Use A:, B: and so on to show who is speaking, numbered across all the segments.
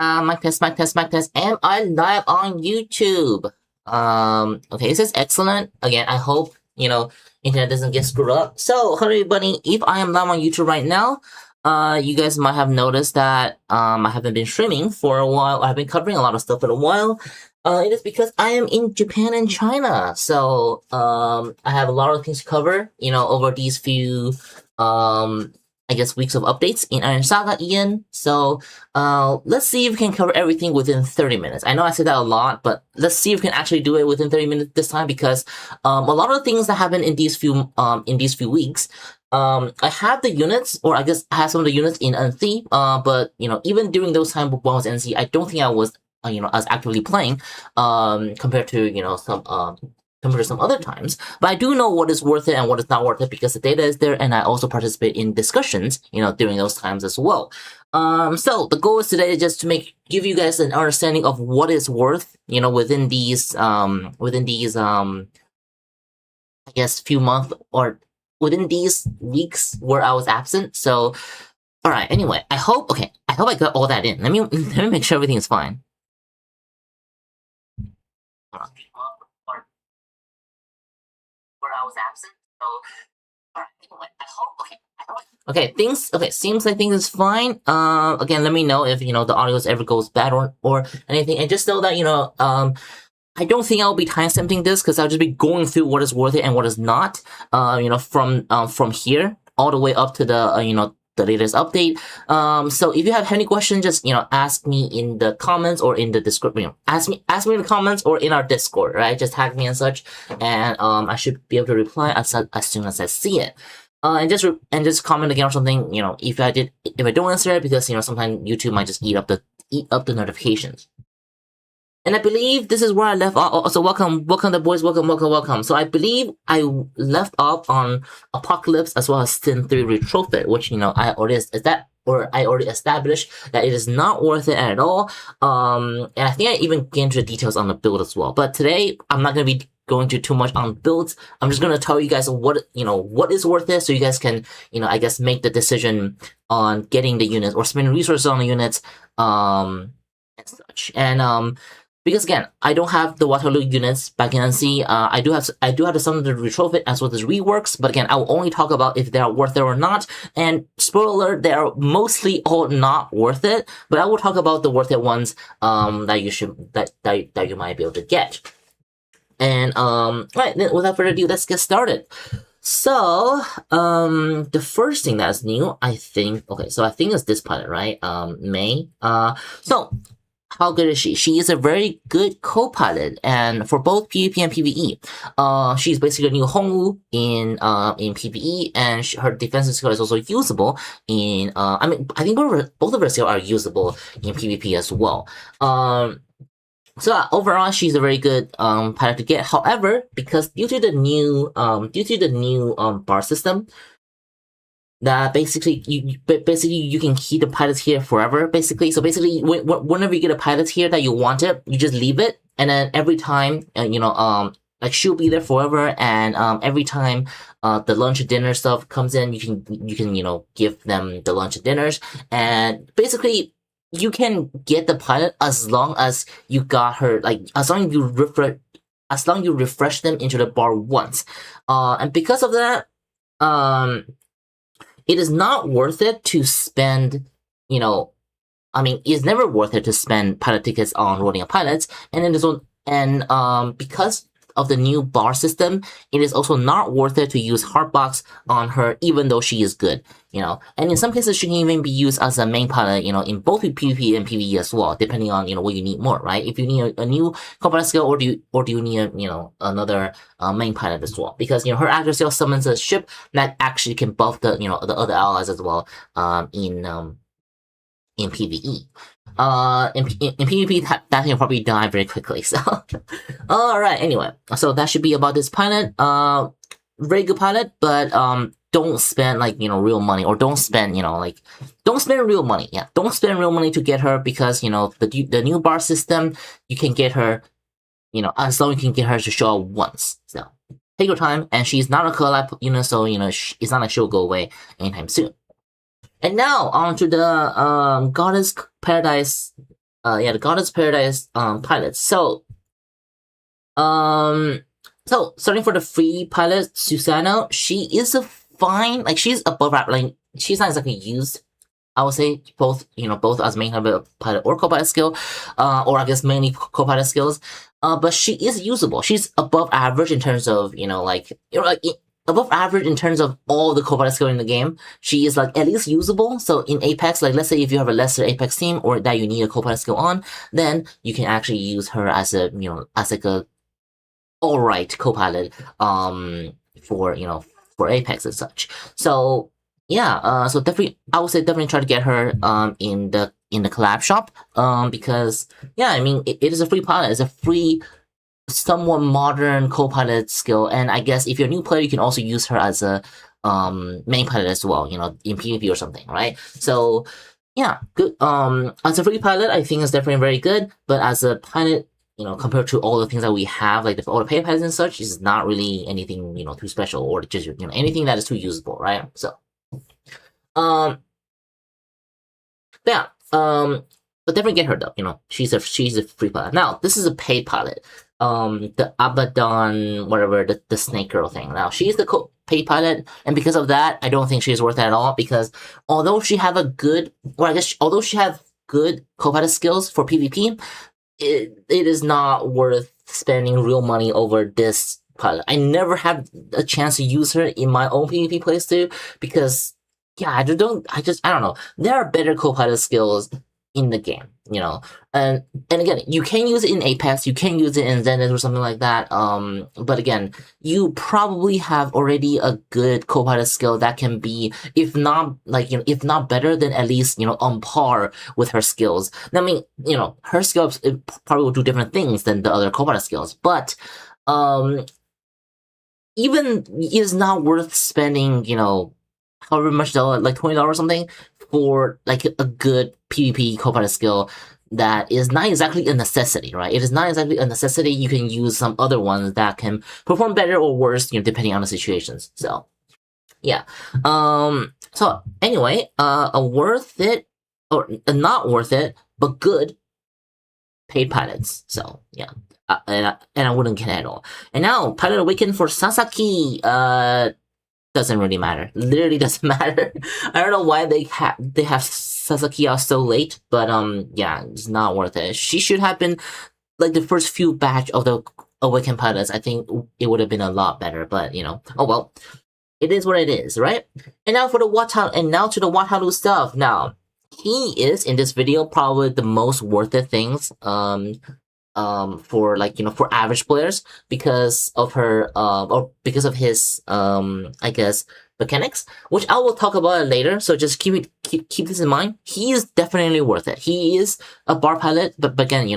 A: Mic test. Am I live on YouTube? Okay, this is excellent. Again, I hope, internet doesn't get screwed up. So, hello everybody. If I am live on YouTube right now, you guys might have noticed that, I haven't been streaming for a while. I've been covering a lot of stuff for a while. It is because I am in Japan and China. So, I have a lot of things to cover, over these few, I guess weeks of updates in Iron Saga, Ian. So, let's see if we can cover everything within 30 minutes. I know I said that a lot, but let's see if we can actually do it within 30 minutes this time because, a lot of things that happen in these few weeks, I have the units, or I guess I have some of the units in NC, but, even during those times when I was NC, I don't think I was, as actively playing, compared to, compared to some other times, but I do know what is worth it and what is not worth it because the data is there, and I also participate in discussions, during those times as well. So the goal is today just to give you guys an understanding of what is worth, within these, I guess few months or within these weeks where I was absent. So, all right. Anyway, I hope I got all that in. Let me make sure everything is fine. Where I was absent. So, alright, anyway, I hope, seems like things is fine. Again, let me know if, the audio ever goes bad or anything. And just know that, I don't think I'll be time stamping this because I'll just be going through what is worth it and what is not, from here all the way up to the, the latest update. So if you have any questions, just, ask me in the comments or in the description. Ask me in the comments or in our Discord, right? Just tag me and such, and I should be able to reply as soon as I see it. And just comment again or something, if I don't answer it, because, sometimes YouTube might just eat up the notifications. And I believe this is where I left off. So welcome the boys, welcome. So I believe I left off on Apocalypse as well as Sin 3 Retrofit, which, I already established that it is not worth it at all. And I think I even get into the details on the build as well. But today, I'm not going to be going to too much on builds. I'm just going to tell you guys what is worth it, so you guys can, I guess make the decision on getting the units or spending resources on the units, and such. And, because again, I don't have the Wateraloo units back in NC. I do have some of the Retrofit as well as Reworks, but again, I will only talk about if they are worth it or not. And spoiler alert, they are mostly all not worth it, but I will talk about the worth it ones that you might be able to get. And right, then without further ado, let's get started. So, the first thing that's new, I think it's this pilot, right? May. So, how good is she? She is a very good co-pilot, and for both PvP and PvE. She's basically a new Hongwu in PvE, and her defensive skill is also usable in, I think both of her skills are usable in PvP as well. So overall, she's a very good pilot to get. However, because due to the new bar system, that basically you can keep the pilots here forever, basically. So basically, whenever you get a pilot here that you want it, you just leave it, and then every time, like she'll be there forever, and every time the lunch and dinner stuff comes in, you can give them the lunch and dinners, and basically you can get the pilot as long as you got her, like as long as you refresh them into the bar once, and because of that, it is not worth it to spend, it's never worth it to spend pilot tickets on rolling up pilots, and then because of the new bar system, it is also not worth it to use Heartbox on her, even though she is good, and in some cases she can even be used as a main pilot, in both PvP and PvE as well, depending on, what you need more, right? If you need a new co-pilot skill, or do you need another main pilot as well, because, her active skill summons a ship that actually can buff the, the other allies as well, in PvE. In PvP, that can probably die very quickly, so. Alright, anyway. So that should be about this pilot. Very good pilot, but, don't spend, real money, or don't spend, don't spend real money. Yeah, don't spend real money to get her, because, the new bar system, you can get her, as long as you can get her to show up once. So, take your time, and she's not a collab unit, so, it's not like she'll go away anytime soon. And now, on to the, Goddess Paradise yeah, the Goddess Paradise pilot. So starting for the free pilot, Susano, she is a fine, like she's above like she's not exactly used. I would say both, both as main pilot or co-pilot skill, or I guess mainly co-pilot skills. But she is usable. She's above average in terms of, above average in terms of all the co-pilot skill in the game. She is like at least usable. So in Apex, like let's say if you have a lesser Apex team or that you need a co-pilot skill on, then you can actually use her as a, as like a alright co-pilot, for, for Apex and such. So yeah, so definitely, I would say definitely try to get her in the collab shop, because yeah, I mean it is a free pilot, it's a free, somewhat modern co-pilot skill, and I guess if you're a new player, you can also use her as a main pilot as well, in PvP or something, right? So yeah, good. As a free pilot, I think it's definitely very good, but as a pilot, compared to all the things that we have, like all the paid pilots and such, is not really anything, too special, or just, anything that is too usable, right? So yeah, but definitely get her though. She's a free pilot. Now this is a paid pilot. The Abaddon, whatever, the snake girl thing. Now she's the paid pilot, and because of that, I don't think she's worth it at all. Because although she have a good, or I guess although she have good co-pilot skills for PvP, it is not worth spending real money over this pilot. I never had a chance to use her in my own PvP playthrough because, yeah, I don't know. There are better co-pilot skills in the game, and again, you can use it in Apex, you can use it in Zenith or something like that. But again, you probably have already a good co-pilot skill that can be, if not if not better, then at least on par with her skills. I mean, her skills probably will do different things than the other co-pilot skills, but even it is not worth spending, however much dollar, like $20 or something, for like a good PvP co-pilot skill that is not exactly a necessity, right? It is not exactly a necessity. You can use some other ones that can perform better or worse, depending on the situations. So, yeah. So anyway, a worth it or not worth it, but good paid pilots. So yeah. And I wouldn't get it at all. And now, Pilot Awaken for Sasaki. Doesn't really matter. Literally doesn't matter. I don't know why they have Sasaki out so late, but yeah, it's not worth it. She should have been like the first few batch of the Awakened pilots. I think it would have been a lot better, but oh well. It is what it is, right? And now for the Wataru, and now to the Wateraloo stuff. Now, he is in this video probably the most worth it things for like for average players because of her or because of his I guess mechanics, which I will talk about it later, so just keep this in mind. He is definitely worth it. He is a bar pilot, but again,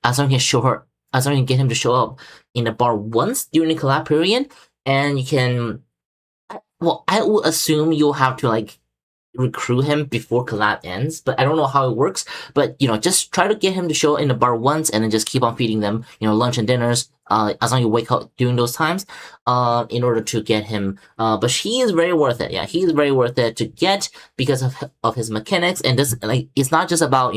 A: as long as you can get him to show up in the bar once during the collab period, and you can, well, I will assume you'll have to like recruit him before collab ends, but I don't know how it works. But just try to get him to show in the bar once, and then just keep on feeding them, lunch and dinners, as long as you wake up during those times, in order to get him. But he is very worth it. Yeah, he is very worth it to get because of his mechanics, and this, like, it's not just about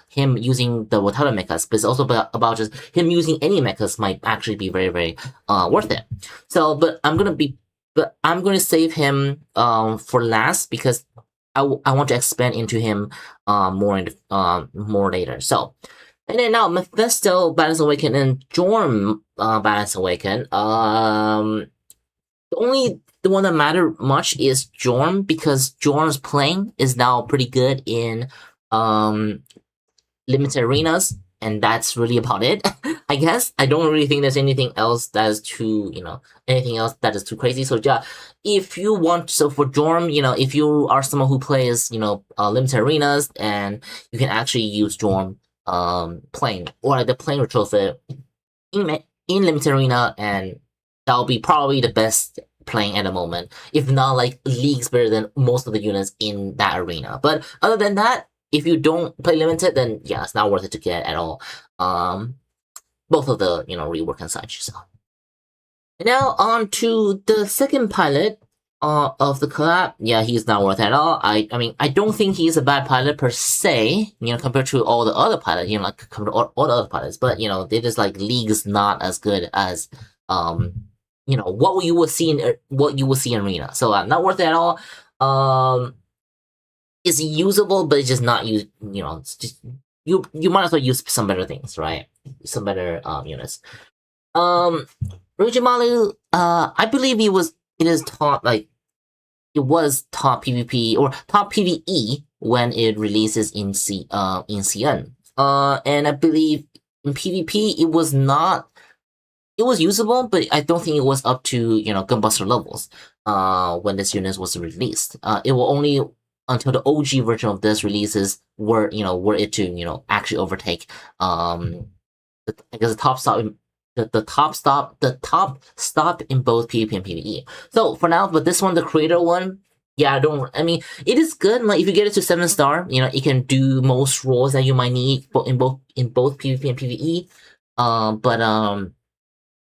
A: him using the Wataru mechas, but it's also about just him using any mechas might actually be very, very worth it. So, but I'm gonna save him for last because I want to expand into him more later. So, and then now Mephisto Balance Awaken and Jorm Balance Awaken. The one that matter much is Jorm, because Jorm's playing is now pretty good in limited arenas, and that's really about it. I guess I don't really think there's anything else that is too, anything else that is too crazy. So yeah, if you want, so for Jorm, if you are someone who plays, limited arenas, and you can actually use Jorm, playing, or like the playing retrofit in limited arena, and that'll be probably the best playing at the moment. If not, like, leagues better than most of the units in that arena. But other than that, if you don't play limited, then yeah, it's not worth it to get at all. Both of the rework and such. So, and now on to the second pilot. Of the collab, yeah, he's not worth it at all. I mean, I don't think he's a bad pilot per se, compared to all the other pilots, like compared to all the other pilots. But they're just like leagues not as good as what you will see in arena. So not worth it at all. It's usable, but it's just not used. It's just you might as well use some better things, right? Some better units. Roimalu, I believe it was top PvP or top PvE when it releases in CN. And I believe in PvP it was usable, but I don't think it was up to Gunbuster levels when this unit was released. It will only until the OG version of this releases were it to actually overtake I guess the top stop the top stop in both PvP and PvE. So for now, but this one, the creator one, yeah, I mean, it is good. Like if you get it to 7-star, it can do most roles that you might need in both PvP and PvE.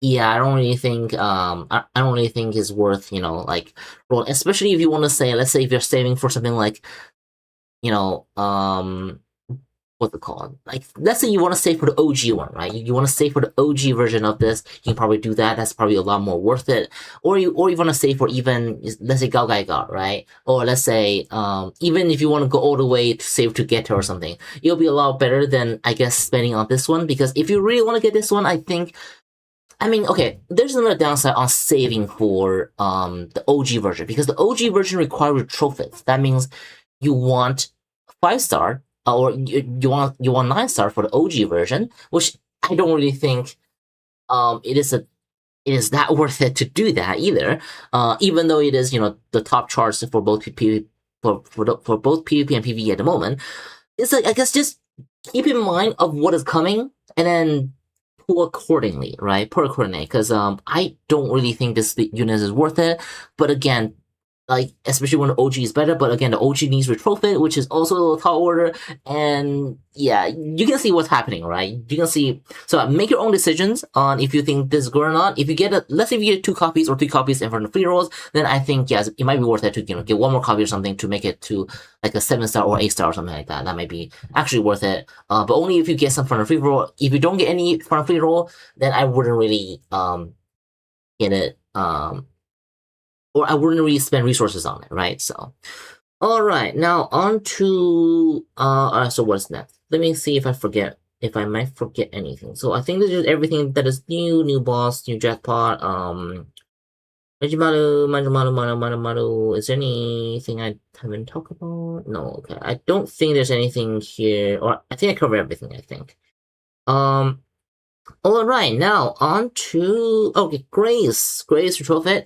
A: Yeah, I don't really think I don't really think it's worth like roll, especially if you want to say, let's say if you're saving for something like what's it called? Like, let's say you want to save for the OG one, right? You want to save for the OG version of this. You can probably do that. That's probably a lot more worth it. Or you want to save for even, let's say Galgaiga, right? Or let's say even if you want to go all the way to save to Getter or something, it'll be a lot better than I guess spending on this one. Because if you really want to get this one, I mean, okay, there's another downside on saving for the OG version, because the OG version requires retrofits. That means you want 5-star. Or you want 9-star for the OG version, which I don't really think it is that worth it to do that either. Even though it is the top charts for both PvP for both PvP and PvE at the moment, it's like I guess just keep in mind of what is coming and then pull accordingly, right? Pull accordingly, because I don't really think this unit is worth it. But again, like, especially when the OG is better, but again, the OG needs retrofit, which is also a little tall order, and yeah, you can see what's happening, right? You can see, so make your own decisions on if you think this is good or not. If you get let's say if you get 2 copies or 3 copies in front of free rolls, then I think, yes, it might be worth it to, get 1 more copy or something to make it to, like, a 7-star or 8-star or something like that. That might be actually worth it, but only if you get some front of free roll. If you don't get any front of free roll, then I wouldn't really, get it, or I wouldn't really spend resources on it, right? So, all right, now on to so what's next? Let me see if I might forget anything. So I think this is everything that is new boss, new jackpot. Maru. Is there anything I haven't talked about? No, okay. I don't think there's anything here, or I think I covered everything. I think. All right, now on to Grace Retrofit.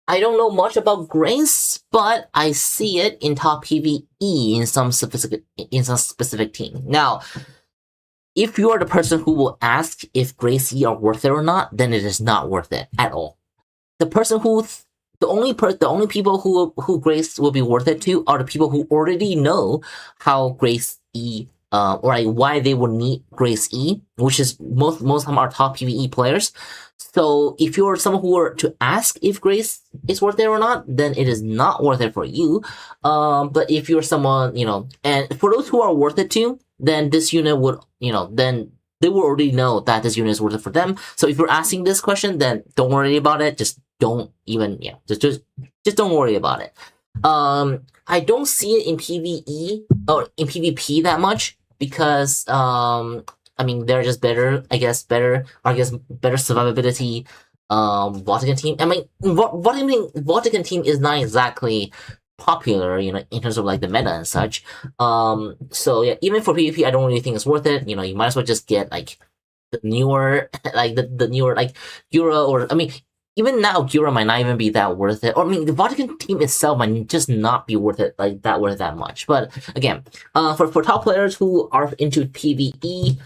A: I don't know much about Grace, but I see it in top PvE in some specific team. Now, if you are the person who will ask if Grace E are worth it or not, then it is not worth it at all. The only people who Grace will be worth it to are the people who already know how Grace E or like why they would need Grace E, which is most of them are top PvE players. So if you're someone who were to ask if Grace is worth it or not, then it is not worth it for you. But if you're someone, and for those who are worth it to, then this unit would, then they will already know that this unit is worth it for them. So if you're asking this question, then don't worry about it. Just don't even, just don't worry about it. I don't see it in PvE or in PvP that much because, I mean, they're just better survivability, Vatican team. I mean, Vatican team is not exactly popular, in terms of like the meta and such. So yeah, even for PvP, I don't really think it's worth it. You might as well just get like the newer, like the newer, like Gura, or I mean, even now Gura might not even be that worth it. Or I mean, the Vatican team itself might just not be worth it that much. But again, for top players who are into PvE,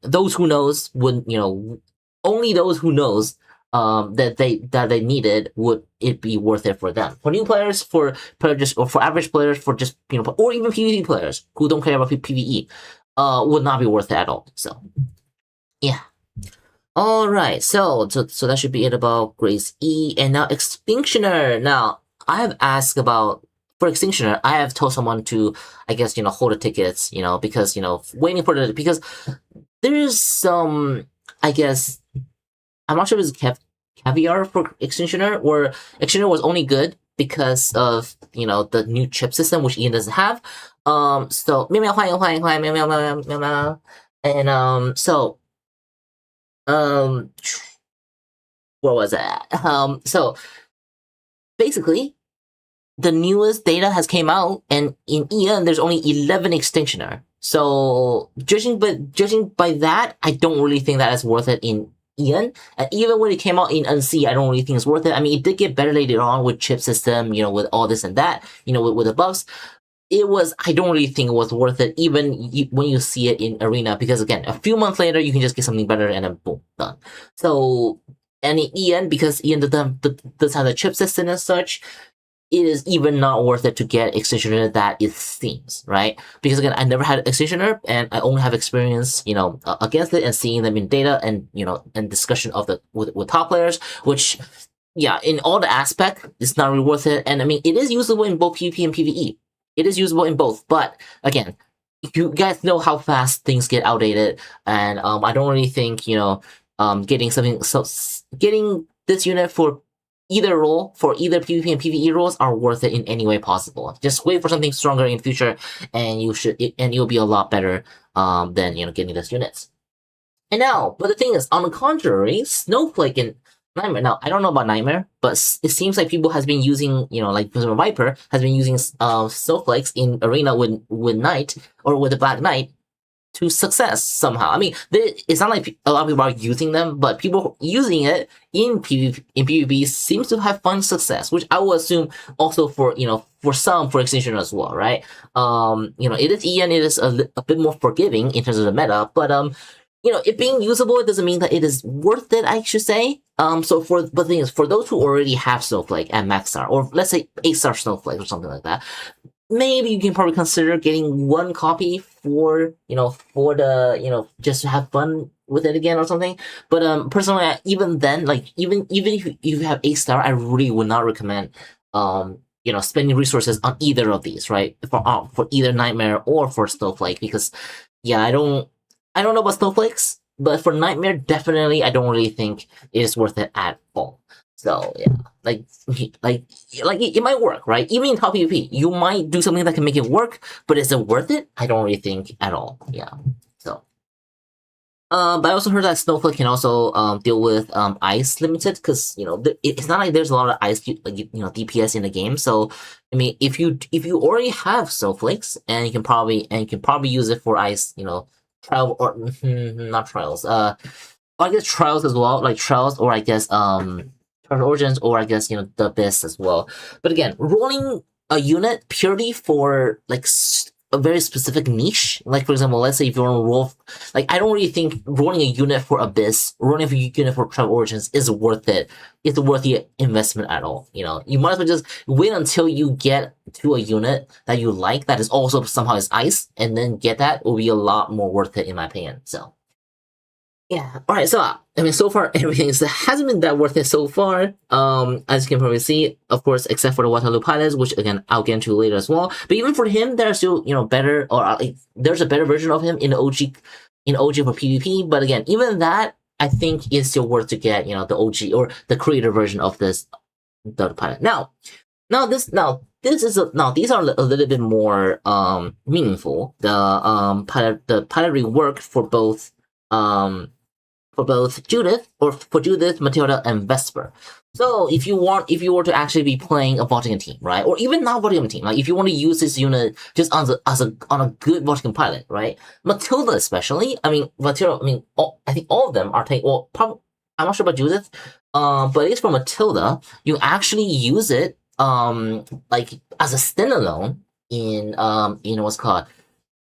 A: those who knows would, only those who knows that they needed would it be worth it for them. For new players, for average players, for just or even PvP players who don't care about PvE, would not be worth it at all. So yeah. Alright, so that should be it about Grace E. And now Extinctioner. Now, I have asked about, for Extinctioner, I have told someone to, I guess, hold the tickets, because, waiting for because there's some, I guess, I'm not sure if it's caviar for Extinctioner, or Extinctioner was only good because of, the new chip system, which Ian doesn't have. So, meow meow, meow meow, meow meow, meow. And, so, where was that? So basically, the newest data has came out, and in Ian, there's only 11 Extinctioner. So judging by that, I don't really think that is worth it in Ian. And even when it came out in NC, I don't really think it's worth it. I mean, it did get better later on with chip system, with all this and that, with the buffs. I don't really think it was worth it, even when you see it in Arena, because again, a few months later, you can just get something better and then boom, done. So, and in Ian, because Ian does have the chip system and such, it is even not worth it to get Extinctioner that it seems, right? Because again, I never had Extinctioner, and I only have experience, against it and seeing them in data and, and discussion of with top players, which, yeah, in all the aspect, it's not really worth it. And I mean, it is usable in both PvP and PvE. It is usable in both, but again, you guys know how fast things get outdated, and I don't really think getting this unit for either role, for either PvP and PvE roles, are worth it in any way possible. Just wait for something stronger in future, and you'll be a lot better than getting these units. And now, but the thing is, on the contrary, Snowflake and Nightmare. Now, I don't know about Nightmare, but it seems like people has been using, like Viper has been using snowflakes in Arena with Knight, or with the Black Knight, to success somehow. I mean, it's not like a lot of people are using them, but people using it in PvP seems to have fun success, which I would assume also for for Extinction as well, right? It is Ian, it is a bit more forgiving in terms of the meta, but it being usable, it doesn't mean that it is worth it, I should say. But the thing is, for those who already have Snowflake at max star, or let's say 8-star Snowflake or something like that, maybe you can probably consider getting one copy for the, just to have fun with it again or something. But personally, even then, like, even if you have 8-star, I really would not recommend, spending resources on either of these, right? For either Nightmare or for Snowflake, because, yeah, I don't know about Snowflakes, but for Nightmare, definitely, I don't really think it is worth it at all. So, yeah, like it might work, right? Even in top PvP, you might do something that can make it work, but is it worth it? I don't really think at all, yeah. So, but I also heard that Snowflake can also deal with ice limited, because it's not like there's a lot of ice DPS in the game. So I mean, if you already have Snowflakes, and you can probably use it for ice, trial, or not trials. I guess trials as well, like trials, or I guess Origins, or I guess the Abyss as well. But again, rolling a unit purely for like a very specific niche, like for example, let's say if you want to roll, like, I don't really think rolling a unit for Abyss, rolling a unit for Trial Origins is worth it. It's worth the investment at all. You might as well just wait until you get to a unit that you like that is also somehow is ice, and then get that. Will be a lot more worth it in my opinion. So. Yeah. All right. So I mean, so far everything hasn't been that worth it so far. As you can probably see, of course, except for the Wateraloo pilots, which again I'll get into later as well. But even for him, there's still better, or there's a better version of him in OG for PvP. But again, even that I think is still worth to get the OG or the creator version of the pilot. Now these are a little bit more meaningful. The pilot rework for both Judith, Matilda, and Vesper. So if you were to actually be playing a Vatican team, right, or even not Vatican team, like if you want to use this unit just on a good Vatican pilot, right, Matilda especially. I mean, Matilda. I mean, I think all of them are taking. Well, probably I'm not sure about Judith, but at least for Matilda, you actually use it like as a standalone in what's called.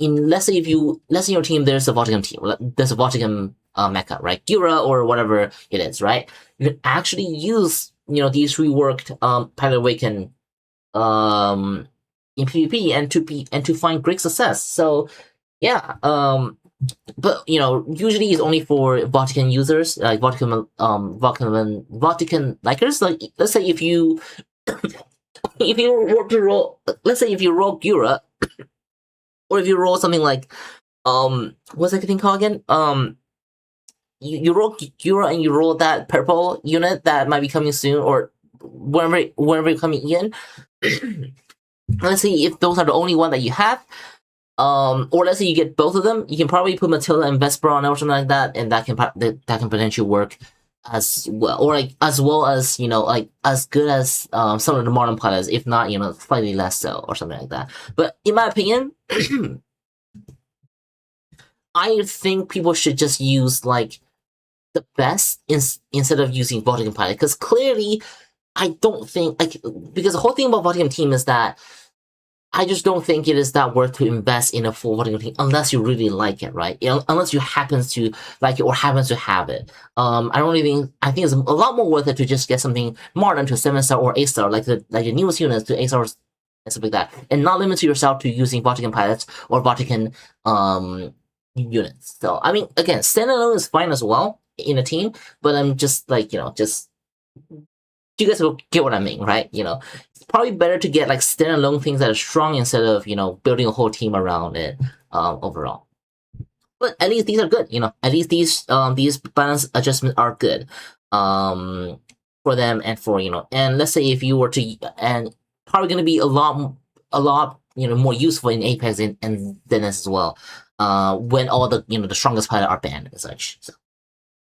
A: Let's say your team, there's a Vatican team, there's a Vatican Mecha, right? Gira or whatever it is, right? You can actually use these reworked Pilot Awaken in PvP and to find great success. So yeah, but you know, usually it's only for Vatican users, like Vatican likers. Like, let's say if you if you were to roll, let's say if you roll Gura, or if you roll something like what's that thing called again? You roll Gura and you roll that purple unit that might be coming soon, or whenever you're coming in. Let's see if those are the only one that you have. Or let's say you get both of them, you can probably put Matilda and Vesper on or something like that, and that can potentially work as well, or like as well as, you know, like as good as some of the modern pilots, if not, you know, slightly less so or something like that. But in my opinion, I think people should just use like the best instead of using Vatican pilot, because clearly I don't think, like, because the whole thing about Vatican team is that I just don't think it is that worth to invest in a full Vatican team unless you really like it, right? You know, unless you happen to like it or happen to have it. I don't really think. I think it's a lot more worth it to just get something modern to 7-star or 8-star, like the newest units to 8 stars and stuff like that, and not limit yourself to using Vatican pilots or Vatican units. So I mean, again, standalone is fine as well in a team, but I'm just like, you know, just, you guys will get what I mean, right? You know, it's probably better to get like standalone things that are strong instead of, you know, building a whole team around it overall. But at least these are good, you know. At least these balance adjustments are good for them and for, you know. And let's say if you were to, and probably going to be a lot, you know, more useful in Apex and than this as well. When all the, you know, the strongest pilot are banned and such. So.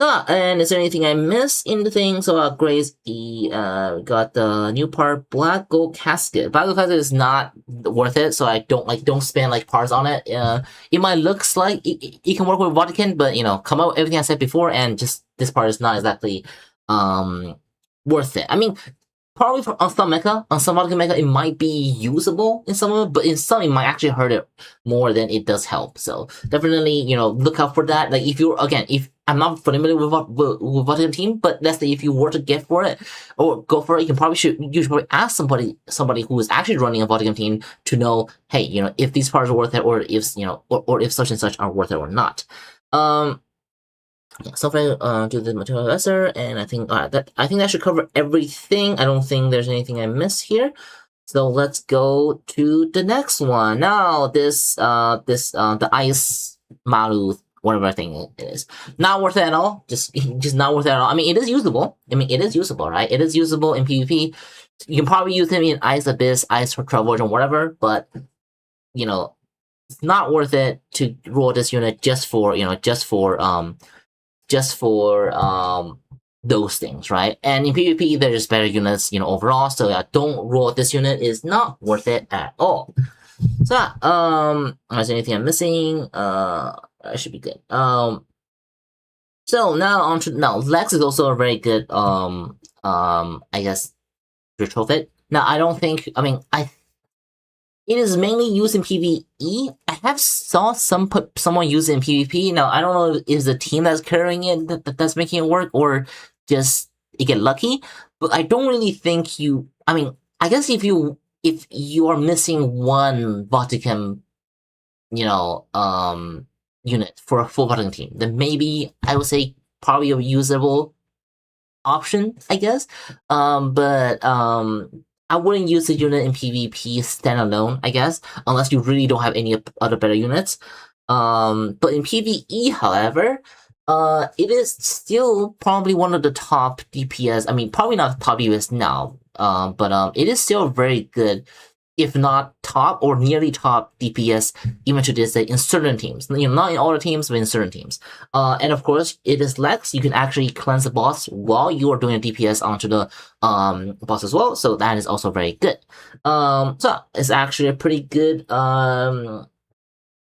A: And is there anything I missed in the thing? So, Grace, got the new part, Black Gold Casket. Black Gold Casket is not worth it, so I don't spend, like, parts on it. It might looks like it can work with Vatican, but, you know, come out with everything I said before, and just this part is not exactly, worth it. I mean, probably on some Vatican Mecha, it might be usable in some of it, but in some, it might actually hurt it more than it does help. So definitely, you know, look out for that. Like, if you're, again, if I'm not familiar with Vatican team, but let's say if you were to get for it or go for it, you should probably ask somebody who is actually running a Vatican team to know, hey, you know, if these parts are worth it, or if, you know, or if such and such are worth it or not. Yeah, snowflake do the material lesser, and I think that should cover everything. I don't think there's anything I missed here. So let's go to the next one. Now the ice Malu, whatever thing it is, not worth it at all. Just not worth it at all. I mean, it is usable. Right? It is usable in PvP. You can probably use him in Ice Abyss, Ice Trouble, or whatever. But, you know, it's not worth it to roll this unit just for those things, right? And in PvP, there's better units, you know, overall. So yeah, don't roll this unit, is not worth it at all. So is there anything I'm missing? I should be good. So now Lex is also a very good I guess retrofit. Now I don't think, I mean, it is mainly used in PvE. I have saw someone use it in PvP. Now, I don't know if it's the team that's carrying it that's making it work, or just you get lucky. But I don't really think you, I mean, I guess if you are missing one Vatican, you know, unit for a full Vatican team, then maybe I would say probably a usable option, I guess. But I wouldn't use the unit in PvP standalone, I guess, unless you really don't have any other better units. But in PvE, however, it is still probably one of the top DPS. I mean, probably not top DPS now, but it is still very good, if not top or nearly top DPS, even to this day, in certain teams. You know, not in all the teams, but in certain teams. And of course, it is Lex. You can actually cleanse the boss while you are doing a DPS onto the boss as well. So that is also very good. So it's actually a pretty good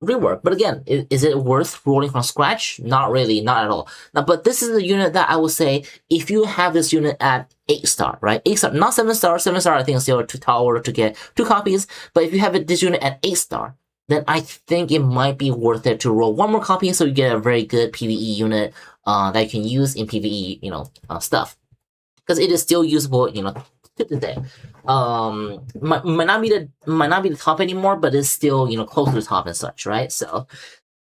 A: rework. But again, is it worth rolling from scratch? Not really, not at all. Now, but this is a unit that I would say, if you have this unit at 8-star, right? 8-star, not 7-star. 7-star, I think, is still too tower to get 2 copies. But if you have this unit at 8-star, then I think it might be worth it to roll 1 more copy, so you get a very good PvE unit that you can use in PvE, you know, stuff. Because it is still usable, you know, to today. Might not be the top anymore, but it's still, you know, close to the top and such, right? So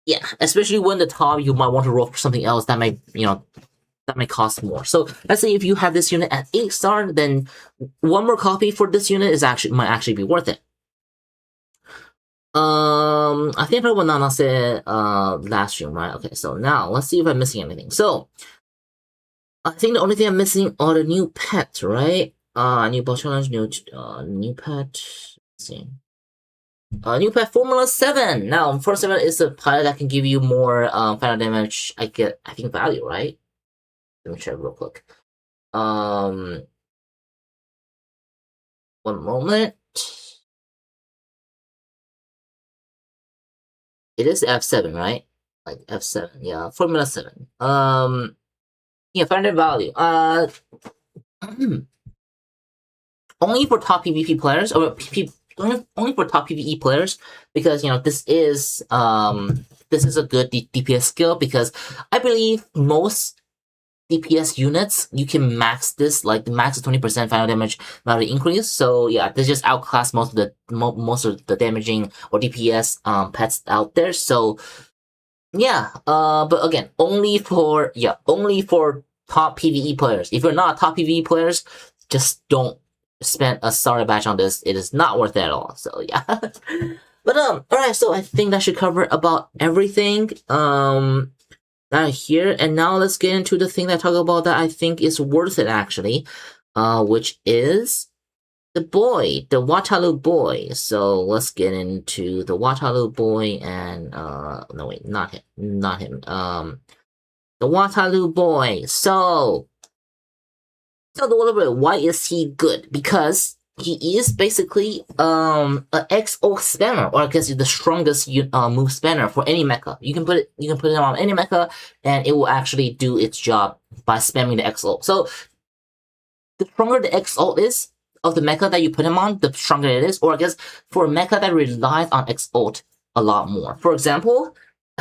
A: Yeah, especially when the top you might want to roll for something else that might, that might cost more. So let's say if you have this unit at 8 star, then one more copy for this unit might actually be worth it. I think I will not say last stream, right? Okay, so now let's see if I'm missing anything. So I think the only thing I'm missing are the new pets, right? New boss challenge, new pet. Let's see. New pet Formula 7. Now, Formula 7 is a pilot that can give you more final damage. I think value, right? Let me check real quick. One moment. It is F7, right? Like F7, yeah, Formula 7. Yeah, final value. Only for top PvP players, or only for top PvE players, because this is a good DPS skill, because I believe most DPS units you can max this, like the max is 20% final damage value increase. So yeah, this just outclass most of the damaging or DPS pets out there. So yeah, but again, only for top PvE players. If you're not top PvE players, just don't spend a starter batch on this. It is not worth it at all. So yeah. But alright, so I think that should cover about everything here. And now let's get into the thing that I talk about that I think is worth it actually, which is the boy, the Wateraloo boy. So let's get into the Wateraloo boy and no wait, not him. The Wateraloo boy. So a little bit, why is he good? Because he is basically an XO spammer, or I guess the strongest move spammer for any mecha. You can put it on any mecha, and it will actually do its job by spamming the XO. So the stronger the XO is of the mecha that you put him on, the stronger it is. Or I guess for a mecha that relies on XO a lot more. For example,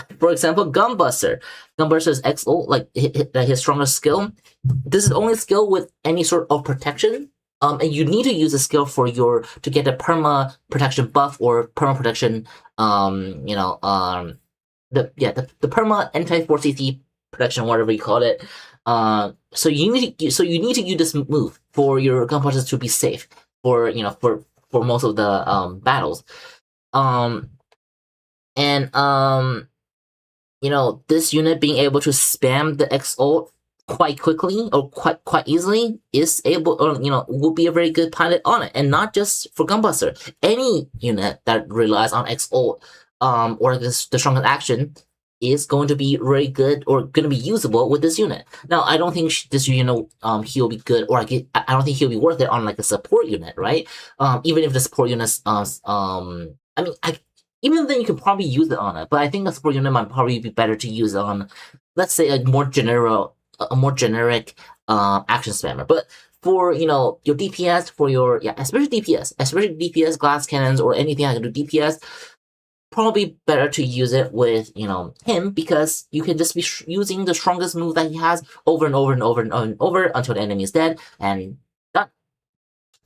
A: Gunbuster. Gunbuster's XO, like his strongest skill. This is the only skill with any sort of protection. And you need to use a skill to get a perma protection buff or perma protection. The perma anti-4 CC protection, whatever you call it. So you need to use this move for your Gunbusters to be safe for most of the battles. This unit being able to spam the XO quite quickly or quite easily is able, or will be a very good pilot on it. And not just for Gunbuster, any unit that relies on XO or the strongest action is going to be very good or going to be usable with this unit. Now, I don't think this unit he'll be good, or I don't think he'll be worth it on like a support unit, right? Even if the support units even then you can probably use it on it, but I think the support unit might probably be better to use on, let's say, a more generic action spammer. But for your DPS, for your especially DPS glass cannons or anything that can do DPS, probably better to use it with him, because you can just be using the strongest move that he has over and over and over and over until the enemy is dead and done,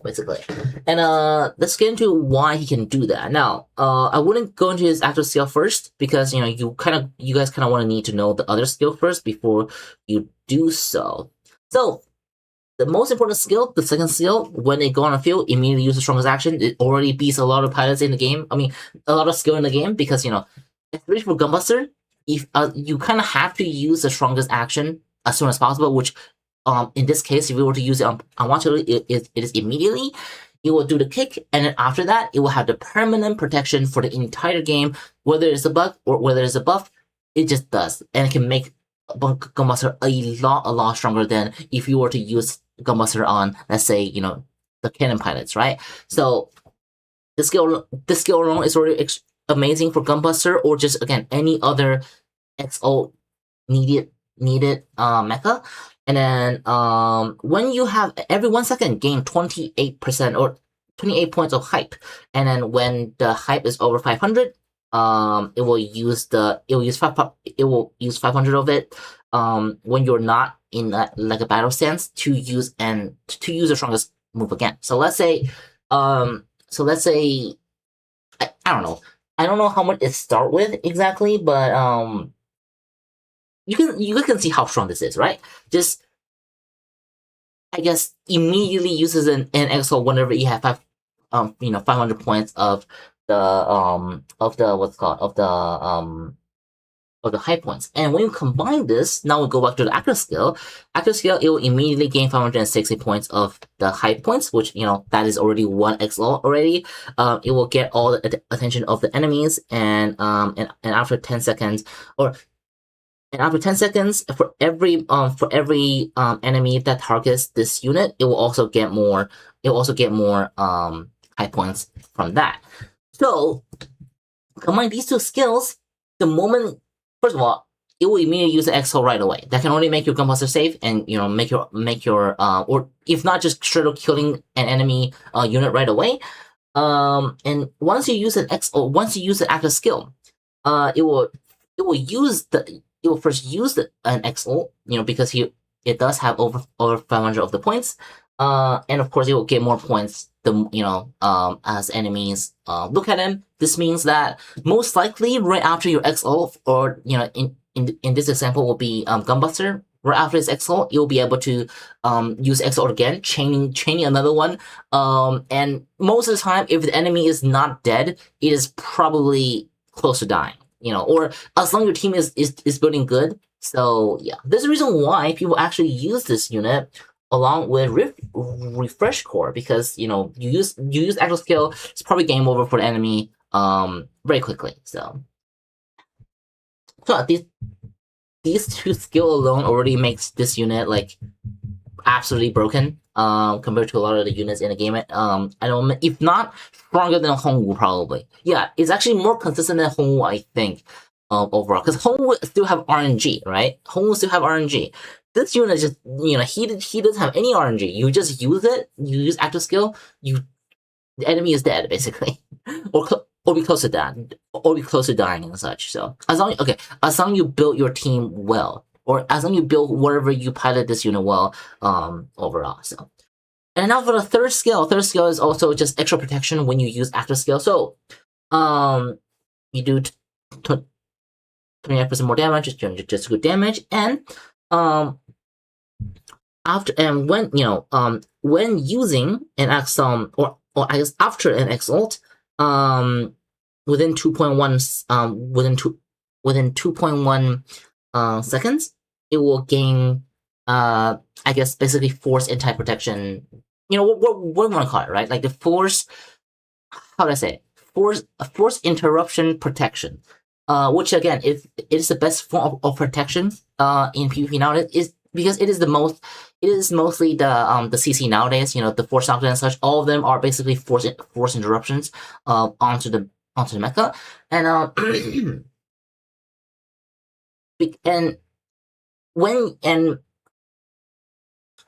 A: basically. And let's get into why he can do that. Now, I wouldn't go into his actual skill first, because you guys kind of want to need to know the other skill first before you do so. So the most important skill, the second skill, when they go on a field, immediately use the strongest action. It already beats a lot of pilots in the game. I mean, a lot of skill in the game, because especially for Gunbuster, if you kind of have to use the strongest action as soon as possible. Which, in this case, if we were to use it on Wateraloo, it is immediately. It will do the kick, and then after that, it will have the permanent protection for the entire game, whether it's a bug or whether it's a buff. It just does, and it can make Gunbuster a lot stronger than if you were to use Gunbuster on, let's say, the cannon pilots, right? So this skill alone is already amazing for Gunbuster, or just again any other XO needed mecha. And then when you have every 1 second gain 28% or 28 points of hype, and then when the hype is over 500, it will use 500 of it when you're not in like a battle stance to use the strongest move again. So let's say I don't know, I don't know how much it start with exactly, but you can see how strong this is, right? Just I guess immediately uses an exo whenever you have 500 points of the what's called of the high points. And when you combine this, now we go back to the active skill. Active skill, it will immediately gain 560 points of the high points, which, that is already 1 XO already. It will get all the attention of the enemies, and after 10 seconds, for every enemy that targets this unit, it will also get more. High points from that. So combine these two skills. The moment, first of all, it will immediately use the XO right away. That can only make your Gunbuster safe, and make your or if not, just straight up killing an enemy unit right away. And once you use an XO, once you use the active skill, it will first use an XO, because it does have over 500 of the points. And of course, it will get more points as enemies look at him. This means that most likely right after your XO, or in this example will be Gunbuster. Right after his XO, you'll be able to use XO again, chaining another one. And most of the time, if the enemy is not dead, it is probably close to dying. Or as long as your team is building good. So yeah, there's a reason why people actually use this unit along with refresh core, because you use actual skill, it's probably game over for the enemy very quickly. So these two skill alone already makes this unit like absolutely broken compared to a lot of the units in the game. I don't, if not stronger than Hongwu probably. Yeah, it's actually more consistent than Hongwu, I think, overall, because Hongwu still have RNG, right? Hongwu still have RNG. This unit just, he doesn't have any RNG. You just use it, you use active skill, the enemy is dead basically, or be close to that, or be close to dying and such. So as long as you build your team well, or as long as you build whatever you pilot this unit well, overall. So, and now for the third skill is also just extra protection when you use active skill. So, you do 29% more damage, just good damage, and when using an X or I guess after an X-ult, within 2.1 seconds, it will gain I guess basically force anti-protection. What do you want to call it, right? Like the force, how do I say it? Force interruption protection. Which again, it is the best form of protection in PvP nowadays, is because it is mostly the CC nowadays, the force knockdown and such. All of them are basically force interruptions onto the mecha. And and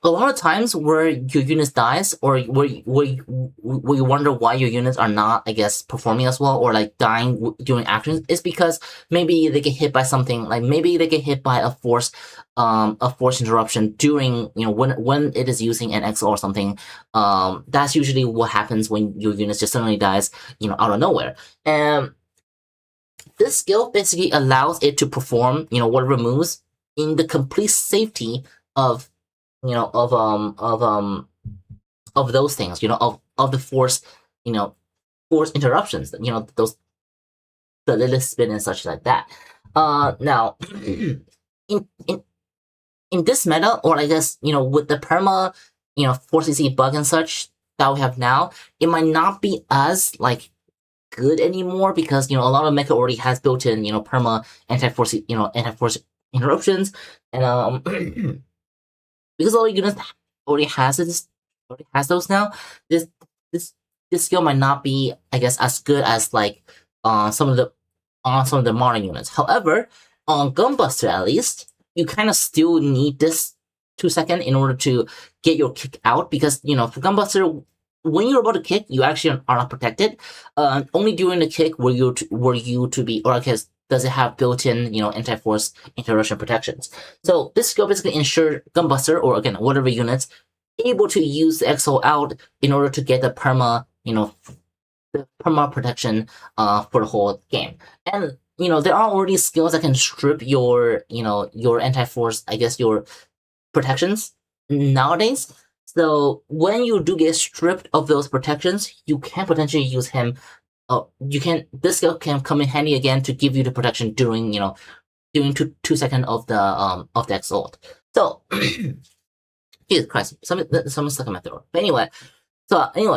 A: a lot of times where your units dies, or where you wonder why your units are not, I guess, performing as well, or like dying during actions, is because maybe they get hit by something, like maybe they get hit by a force interruption during, when it is using an XO or something. That's usually what happens when your units just suddenly dies, out of nowhere. And this skill basically allows it to perform, whatever moves in the complete safety of of those things, of the force interruptions, those, the little spin and such like that. Now, in this meta, or I guess, with the perma, 4cc bug and such that we have now, it might not be as like good anymore, because a lot of mecha already has built-in perma anti-force interruptions, and because all units already has those now. This skill might not be, I guess, as good as like some of the modern units. However, on Gunbuster at least, you kind of still need this 2-second in order to get your kick out, because for Gunbuster, when you're about to kick, you actually are not protected. Only during the kick were you to be, or I guess, does it have built-in, anti-force interruption protections. So this skill basically ensures Gunbuster, or again, whatever units, able to use the XO out in order to get the perma, the perma protection for the whole game. And there are already skills that can strip your your anti-force, I guess, your protections nowadays. So when you do get stripped of those protections, you can potentially use him. This skill can come in handy again to give you the protection during during 2 seconds of the X ult. So Jesus Christ, something stuck in my throat. But anyway,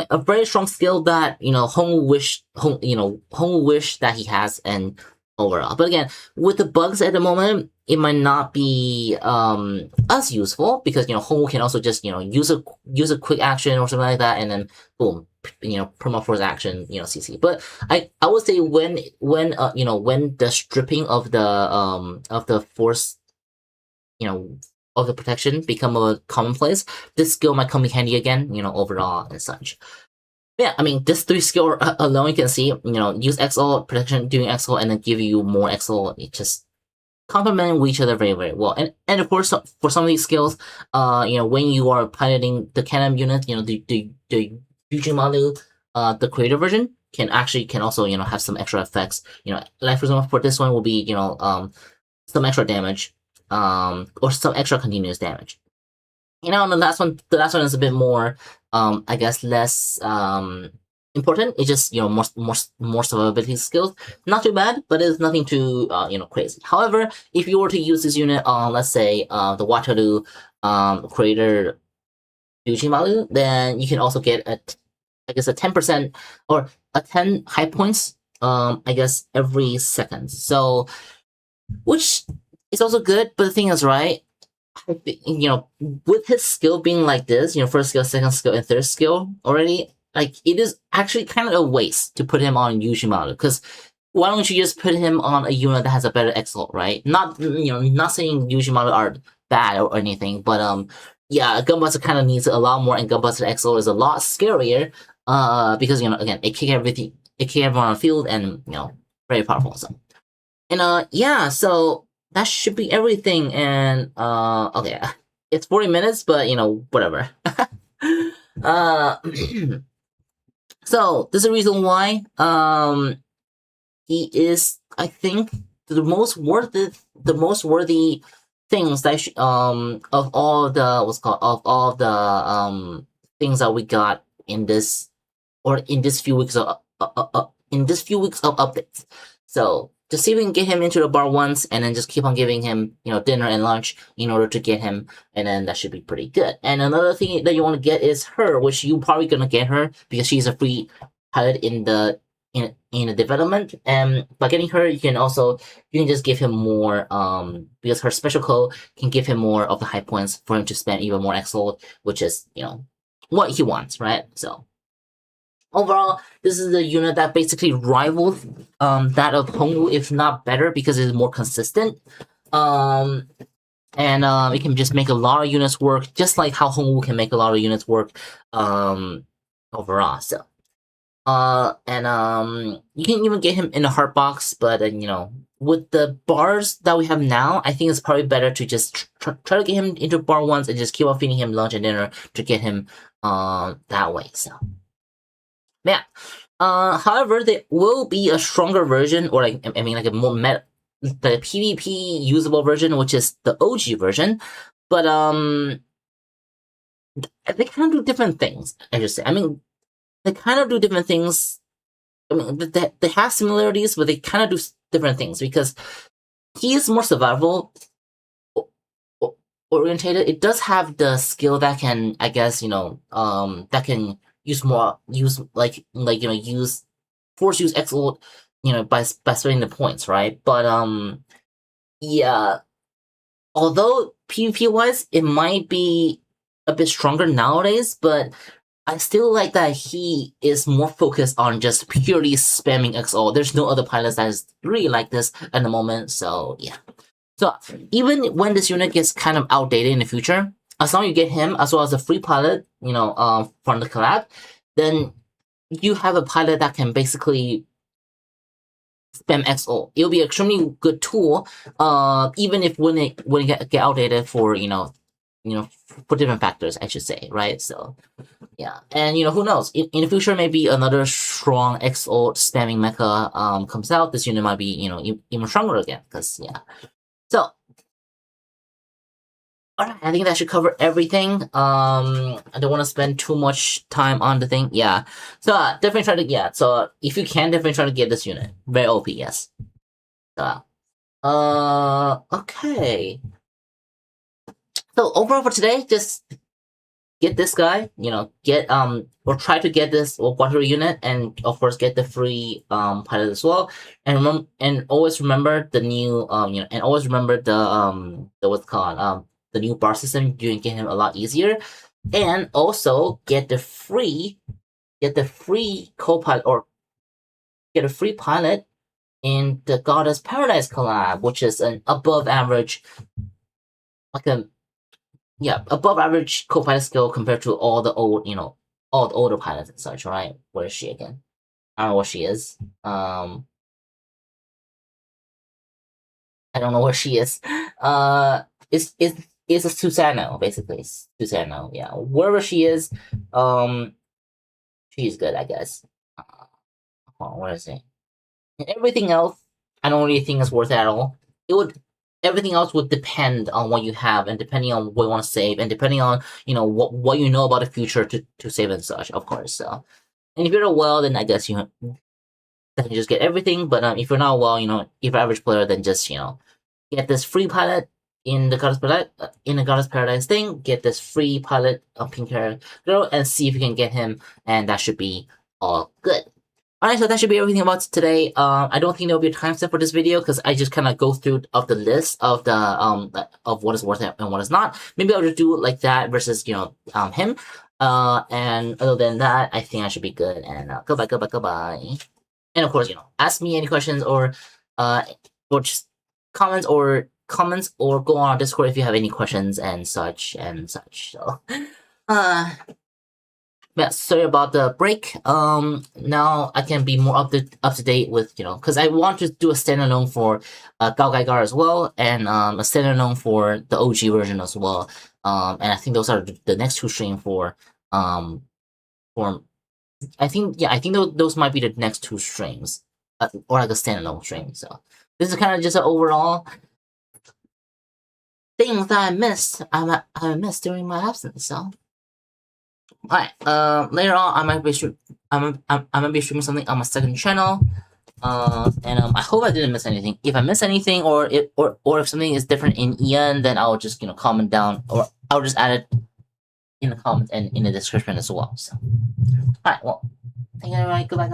A: a very strong skill that Hong wish that he has and overall. But again, with the bugs at the moment, it might not be as useful because Hong can also just use a quick action or something like that, and then boom, perma force action, CC. But I would say when the stripping of the force, of the protection become a commonplace, this skill might come in handy again, overall and such. Yeah, I mean, this 3 skill alone, you can see, use XL, protection doing XL, and then give you more XL. It just complement each other very, very well. And of course, for some of these skills, when you are piloting the cannon unit, the Wateraloo, the creator version can also, have some extra effects. Like for example, for this one will be, some extra damage, or some extra continuous damage. And the last one is a bit more, I guess, less important. It's just more survivability skills. Not too bad, but it's nothing too crazy. However, if you were to use this unit on, let's say, the Wateraloo creator Roimalu, then you can also get a 10% or a 10 high points, I guess, every second. So, which is also good. But the thing is, right, with his skill being like this, first skill, second skill, and third skill already, like, it is actually kind of a waste to put him on Roimalu, because why don't you just put him on a unit that has a better XL, right? Not saying Roimalu are bad or anything, but yeah, Gunbuster kind of needs a lot more, and Gunbuster XL is a lot scarier, because again, it kick everyone on the field, and very powerful. So, and yeah, so that should be everything. And okay, it's 40 minutes, but whatever. So there's a reason why he is, I think, the most worthy things that of all the things that we got in this few weeks of updates. So just see if we can get him into the bar once, and then just keep on giving him, dinner and lunch in order to get him, and then that should be pretty good. And another thing that you want to get is her, which you probably gonna get her because she's a free pilot in the development. And by getting her, you can just give him more, because her special code can give him more of the high points for him to spend even more XL, which is what he wants, right? So overall, this is a unit that basically rivals that of Hongwu, if not better, because it's more consistent. And it can just make a lot of units work, just like how Hongwu can make a lot of units work overall. So, and you can even get him in a heart box, but with the bars that we have now, I think it's probably better to just try to get him into bar once and just keep on feeding him lunch and dinner to get him that way. So. Yeah. However, there will be a stronger version, or like a more the PvP usable version, which is the OG version. But they kind of do different things. I should say. I mean, they kind of do different things. I mean, they have similarities, but they kind of do different things because he is more survival orientated. It does have the skill that can, I guess, that can force use XL, by spreading the points, right? But yeah, although PvP wise it might be a bit stronger nowadays, but I still like that he is more focused on just purely spamming XL. There's no other pilots that is really like this at the moment, so yeah. So even when this unit gets kind of outdated in the future, as long as you get him, as well as a free pilot, from the collab, then you have a pilot that can basically spam XO. It'll be an extremely good tool, even if when it get outdated for for different factors, I should say, right? So yeah, and who knows? In the future, maybe another strong XO spamming mecha comes out. This unit might be even stronger again. Because yeah, so alright, I think that should cover everything. I don't want to spend too much time on the thing. Yeah, so definitely try to So if you can, definitely try to get this unit. Very OP, yes. Okay. So overall for today, just get this guy, get or try to get this Wataru unit, and of course get the free pilot as well. And always remember the new and always remember the what's called the new bar system. You can get him a lot easier, and also get the free co-pilot or get a free pilot in the Goddess Paradise collab, which is an above average, above average co-pilot skill compared to all the old, all the older pilots and such, right? Where is she again? I don't know where she is. I don't know where she is. It's a Susano, basically. Susano, yeah. Wherever she is, she's good, I guess. Where is it? And everything else, I don't really think is worth it at all. Everything else would depend on what you have, and depending on what you want to save, and depending on what you know about the future to save and such, of course. So, and if you're well, then I guess you can just get everything. But if you're not well, if you're an average player, then just get this free pilot in the Goddess Paradise thing. Get this free pilot of pink hair girl, and see if you can get him, and that should be all good. Alright, so that should be everything about today. I don't think there'll be a timestamp for this video because I just kind of go through the list of the of what is worth it and what is not. Maybe I'll just do it like that versus him. And other than that, I think I should be good. And goodbye. And of course, ask me any questions or just comments or go on our Discord if you have any questions and such. So, yeah, sorry about the break. Now I can be more up to date with because I want to do a standalone for Gaogaigar as well, and a standalone for the OG version as well. And I think those are the next two streams for I think those might be the next two streams, or like a standalone stream. So this is kind of just an overall things that I missed during my absence. So. Alright, later on I'm gonna be streaming something on my second channel. And I hope I didn't miss anything. If I miss anything or if something is different in Ian, then I'll just comment down, or I'll just add it in the comments and in the description as well. So alright, well, thank you everybody, goodbye.